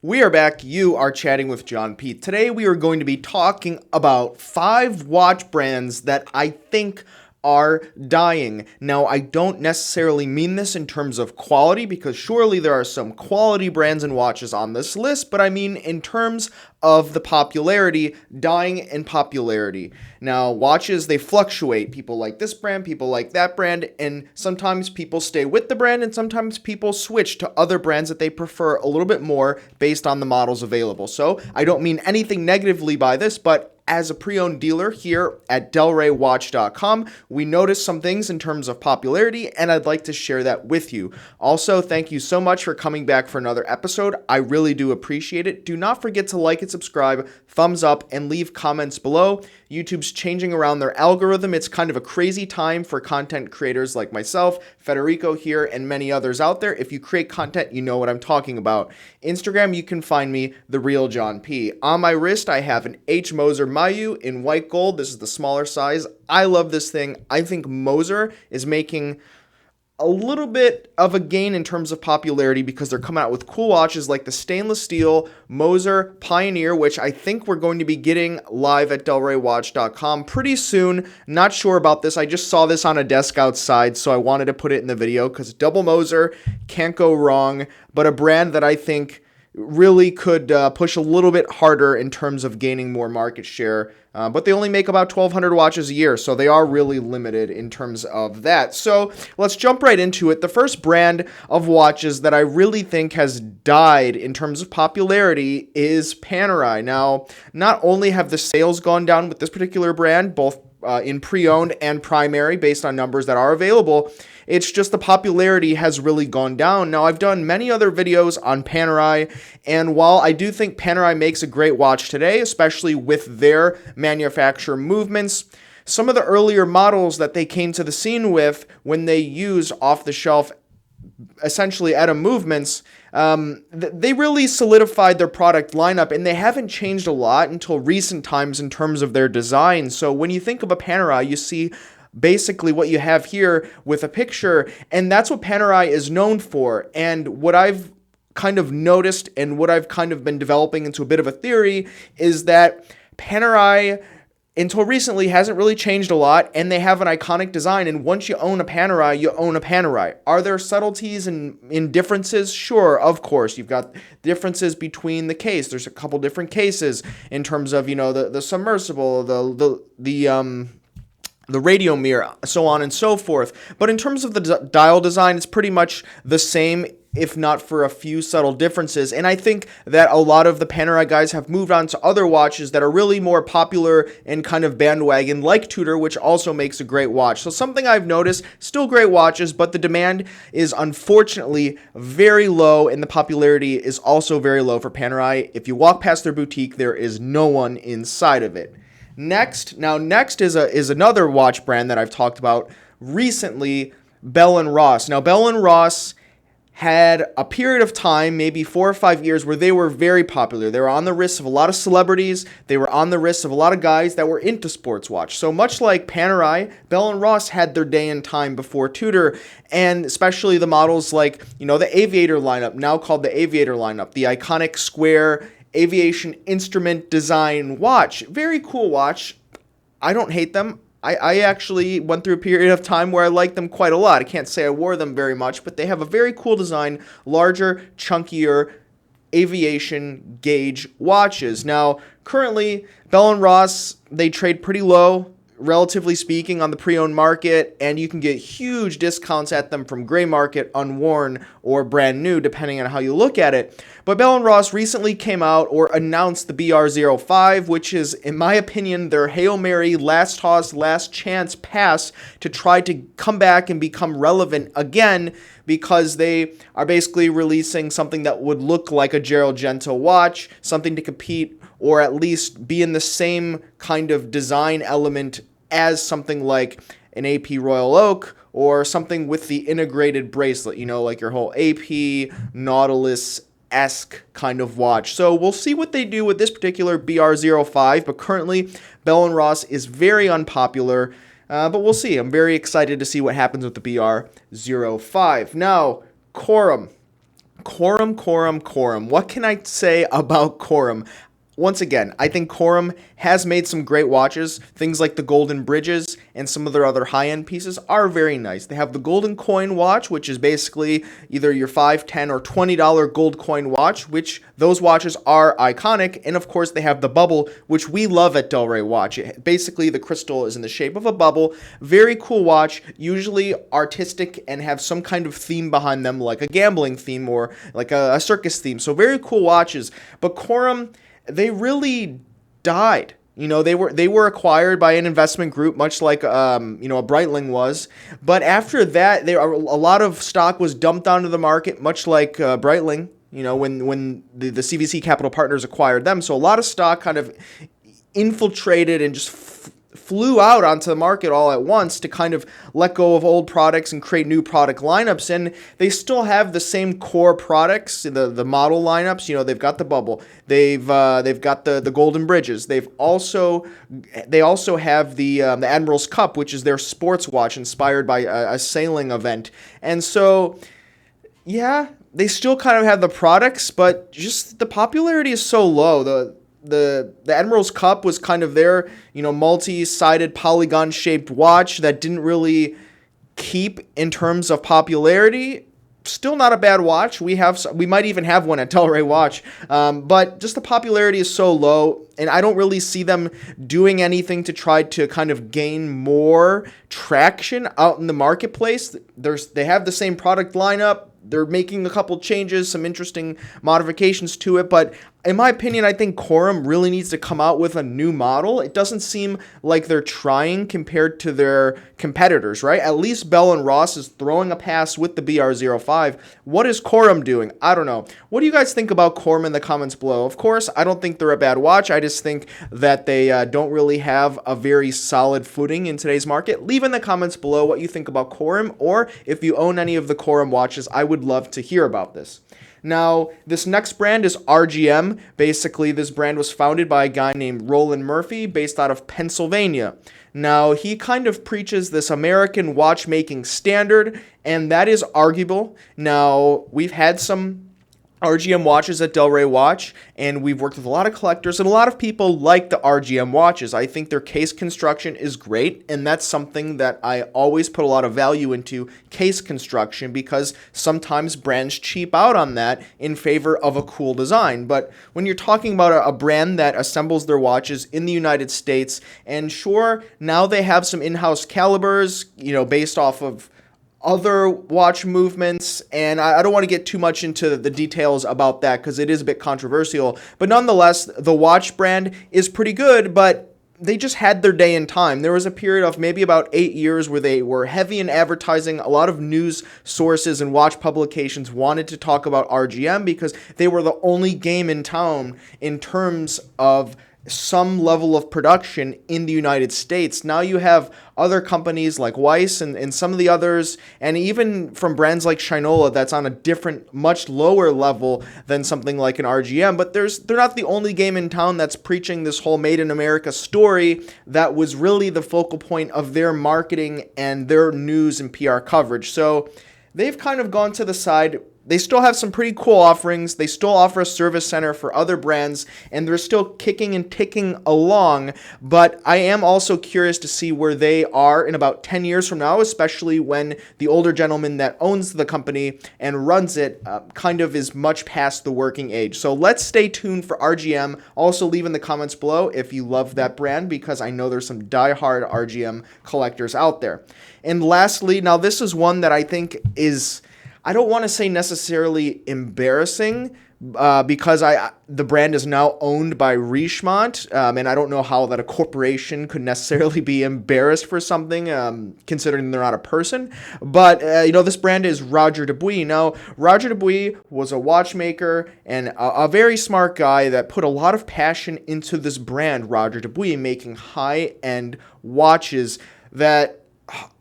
We are back. You are chatting with John P. Today we are going to be talking about 5 watch brands that I think are dying. Now, I don't necessarily mean this in terms of quality, because surely there are some quality brands and watches on this list, but I mean in terms of the popularity, dying in popularity. Now, watches, they fluctuate. People like this brand, people like that brand, and sometimes people stay with the brand, and sometimes people switch to other brands that they prefer a little bit more based on the models available. So, I don't mean anything negatively by this, but as a pre-owned dealer here at delraywatch.com, we noticed some things in terms of popularity, and I'd like to share that with you. Also, thank you so much for coming back for another episode. I really do appreciate it. Do not forget to like and subscribe, thumbs up, and leave comments below. YouTube's changing around their algorithm. It's kind of a crazy time for content creators like myself, Federico here, and many others out there. If you create content, you know what I'm talking about. Instagram, you can find me, The Real John P. On my wrist, I have an H. Moser Mayu in white gold. This is the smaller size. I love this thing. I think Moser is making a little bit of a gain in terms of popularity because they're coming out with cool watches like the stainless steel Moser Pioneer, which I think we're going to be getting live at delraywatch.com pretty soon. Not sure about this. I just saw this on a desk outside, so I wanted to put it in the video because double Moser can't go wrong, but a brand that I think really could push a little bit harder in terms of gaining more market share. But they only make about 1,200 watches a year, so they are really limited in terms of that. So let's jump right into it. The first brand of watches that I really think has died in terms of popularity is Panerai. Now, not only have the sales gone down with this particular brand, both in pre-owned and primary based on numbers that are available, it's just the popularity has really gone down. Now, I've done many other videos on Panerai, and while I do think Panerai makes a great watch today, especially with their manufacturer movements, some of the earlier models that they came to the scene with when they used off-the-shelf essentially ATA movements, they really solidified their product lineup, and they haven't changed a lot until recent times in terms of their design. So when you think of a Panerai, you see basically what you have here with a picture, and that's what Panerai is known for. And what I've kind of noticed and what I've kind of been developing into a bit of a theory is that Panerai until recently hasn't really changed a lot, and they have an iconic design, and once you own a Panerai, you own a Panerai. Are there subtleties and differences? Sure, of course. You've got differences between the case. There's a couple different cases in terms of, you know, the submersible, the radio mirror, so on and so forth. But in terms of the dial design, it's pretty much the same, if not for a few subtle differences. And I think that a lot of the Panerai guys have moved on to other watches that are really more popular and kind of bandwagon, like Tudor, which also makes a great watch. So something I've noticed, still great watches, but the demand is unfortunately very low, and the popularity is also very low for Panerai. If you walk past their boutique, there is no one inside of it. Next is another watch brand that I've talked about recently, Bell & Ross. Now, Bell & Ross had a period of time, maybe 4 or 5 years, where they were very popular. They were on the wrists of a lot of celebrities. They were on the wrists of a lot of guys that were into sports watch. So much like Panerai, Bell & Ross had their day and time before Tudor, and especially the models like, you know, the Aviator lineup, now called the Aviator lineup, the iconic square aviation instrument design watch. Very cool watch. I don't hate them. I actually went through a period of time where I liked them quite a lot. I can't say I wore them very much, but they have a very cool design, larger, chunkier aviation gauge watches. Now, currently, Bell & Ross, they trade pretty low, relatively speaking, on the pre-owned market, and you can get huge discounts at them from gray market, unworn, or brand new, depending on how you look at it. But Bell & Ross recently came out or announced the BR05, which is, in my opinion, their Hail Mary, last toss, last chance pass to try to come back and become relevant again, because they are basically releasing something that would look like a Gerald Gento watch, something to compete or at least be in the same kind of design element as something like an AP Royal Oak or something with the integrated bracelet, you know, like your whole AP Nautilus-esque kind of watch. So we'll see what they do with this particular BR05, but currently Bell & Ross is very unpopular, but we'll see. I'm very excited to see what happens with the BR05. Now, Corum. Quorum. What can I say about Quorum? Once again, I think Quorum has made some great watches. Things like the Golden Bridges and some of their other high-end pieces are very nice. They have the Golden Coin watch, which is basically either your $5, $10, or $20 gold coin watch, which those watches are iconic. And of course, they have the bubble, which we love at Del Rey Watch. Basically, the crystal is in the shape of a bubble. Very cool watch, usually artistic and have some kind of theme behind them, like a gambling theme or like a circus theme. So very cool watches. But Quorum, they really died. They were acquired by an investment group, much like a Breitling was. But after that, a lot of stock was dumped onto the market, much like Breitling. When the CVC Capital Partners acquired them, so a lot of stock kind of infiltrated and just flew out onto the market all at once to kind of let go of old products and create new product lineups. And they still have the same core products, the model lineups. They've got the bubble, they've got the Golden Bridges. They also have the Admiral's Cup, which is their sports watch inspired by a sailing event. And so, yeah, they still kind of have the products, but just the popularity is so low. The Admiral's Cup was kind of their, multi-sided polygon-shaped watch that didn't really keep in terms of popularity. Still not a bad watch. We might even have one at Del Rey Watch, but just the popularity is so low, and I don't really see them doing anything to try to kind of gain more traction out in the marketplace. They have the same product lineup. They're making a couple changes, some interesting modifications to it, but in my opinion, I think Quorum really needs to come out with a new model. It doesn't seem like they're trying compared to their competitors, right? At least Bell & Ross is throwing a pass with the BR05. What is Quorum doing? I don't know. What do you guys think about Quorum in the comments below? Of course, I don't think they're a bad watch. I just think that they don't really have a very solid footing in today's market. Leave in the comments below what you think about Quorum, or if you own any of the Quorum watches, I would love to hear about this. Now, this next brand is RGM. Basically, this brand was founded by a guy named Roland Murphy, based out of Pennsylvania. Now, he kind of preaches this American watchmaking standard, and that is arguable. Now, we've had some RGM watches at Del Rey Watch, and we've worked with a lot of collectors, and a lot of people like the RGM watches. I think their case construction is great, and that's something that I always put a lot of value into, case construction, because sometimes brands cheap out on that in favor of a cool design. But when you're talking about a brand that assembles their watches in the United States, and sure, now they have some in-house calibers, based off of other watch movements, and I don't want to get too much into the details about that because it is a bit controversial, but nonetheless, the watch brand is pretty good, but they just had their day in time. There was a period of maybe about 8 years where they were heavy in advertising. A lot of news sources and watch publications wanted to talk about RGM because they were the only game in town in terms of some level of production in the United States. Now you have other companies like Weiss and some of the others, and even from brands like Shinola that's on a different, much lower level than something like an RGM, but they're not the only game in town that's preaching this whole Made in America story that was really the focal point of their marketing and their news and PR coverage. So they've kind of gone to the side. They still have some pretty cool offerings. They still offer a service center for other brands, and they're still kicking and ticking along. But I am also curious to see where they are in about 10 years from now, especially when the older gentleman that owns the company and runs it kind of is much past the working age. So let's stay tuned for RGM. Also, leave in the comments below if you love that brand, because I know there's some diehard RGM collectors out there. And lastly, now this is one that I think is, I don't want to say necessarily embarrassing, because the brand is now owned by Richemont, and I don't know how that a corporation could necessarily be embarrassed for something, considering they're not a person. But this brand is Roger Dubuis. Now, Roger Dubuis was a watchmaker and a very smart guy that put a lot of passion into this brand, Roger Dubuis, making high-end watches that,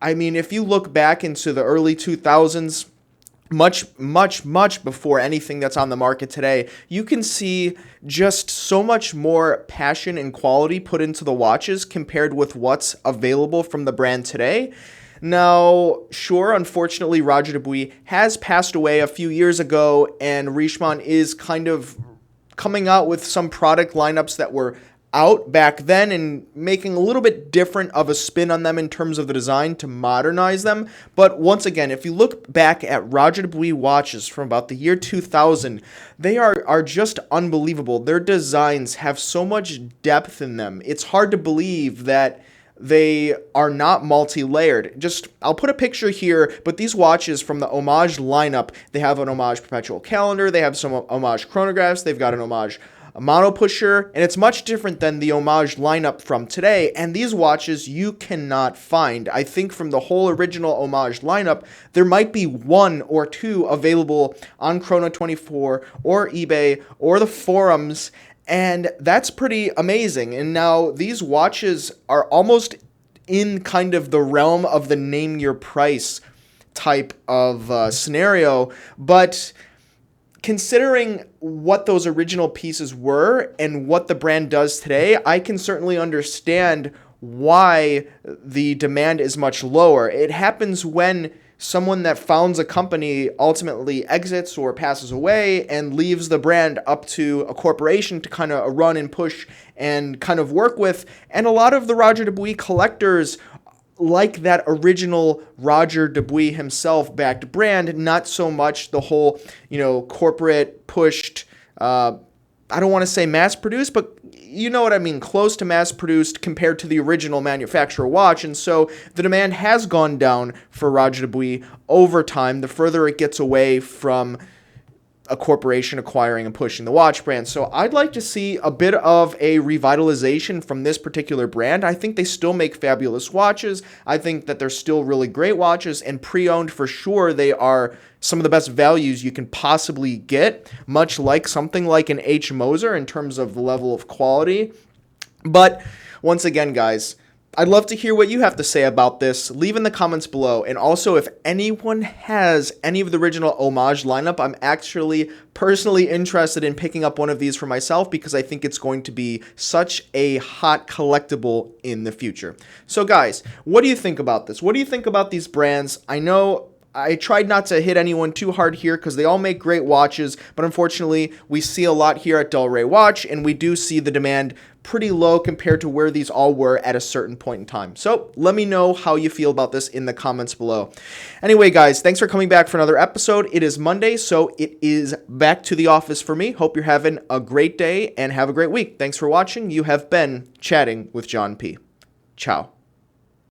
if you look back into the early 2000s, much before anything that's on the market today, you can see just so much more passion and quality put into the watches compared with what's available from the brand today, Now, sure, unfortunately, Roger Dubuis has passed away a few years ago, and Richemont is kind of coming out with some product lineups that were out back then and making a little bit different of a spin on them in terms of the design to modernize them. But once again, if you look back at Roger Dubuis watches from about the year 2000, they are just unbelievable. Their designs have so much depth in them. It's hard to believe that they are not multi-layered. Just, I'll put a picture here, but these watches from the Homage lineup, they have an Homage perpetual calendar, they have some Homage chronographs, they've got an Homage mono pusher, and it's much different than the Homage lineup from today, and these watches you cannot find. I think from the whole original Homage lineup, there might be one or two available on Chrono24 or eBay or the forums, and that's pretty amazing. And now these watches are almost in kind of the realm of the name your price type of scenario. But considering what those original pieces were and what the brand does today, I can certainly understand why the demand is much lower. It happens when someone that founds a company ultimately exits or passes away and leaves the brand up to a corporation to kind of run and push and kind of work with. And a lot of the Roger Dubuis collectors like that original Roger Dubuis himself backed brand, not so much the whole, corporate pushed, I don't want to say mass produced, but you know what I mean, close to mass produced compared to the original manufacturer watch. And so the demand has gone down for Roger Dubuis over time, the further it gets away from a corporation acquiring and pushing the watch brand. So I'd like to see a bit of a revitalization from this particular brand. I think they still make fabulous watches. I think that they're still really great watches, and pre-owned for sure, they are some of the best values you can possibly get, much like something like an H. Moser in terms of the level of quality. But once again, guys, I'd love to hear what you have to say about this. Leave in the comments below. And also, if anyone has any of the original Homage lineup, I'm actually personally interested in picking up one of these for myself because I think it's going to be such a hot collectible in the future. So guys, what do you think about this? What do you think about these brands? I know I tried not to hit anyone too hard here because they all make great watches, but unfortunately, we see a lot here at Del Rey Watch, and we do see the demand pretty low compared to where these all were at a certain point in time. So let me know how you feel about this in the comments below. Anyway, guys, thanks for coming back for another episode. It is Monday, so it is back to the office for me. Hope you're having a great day and have a great week. Thanks for watching. You have been chatting with John P. Ciao.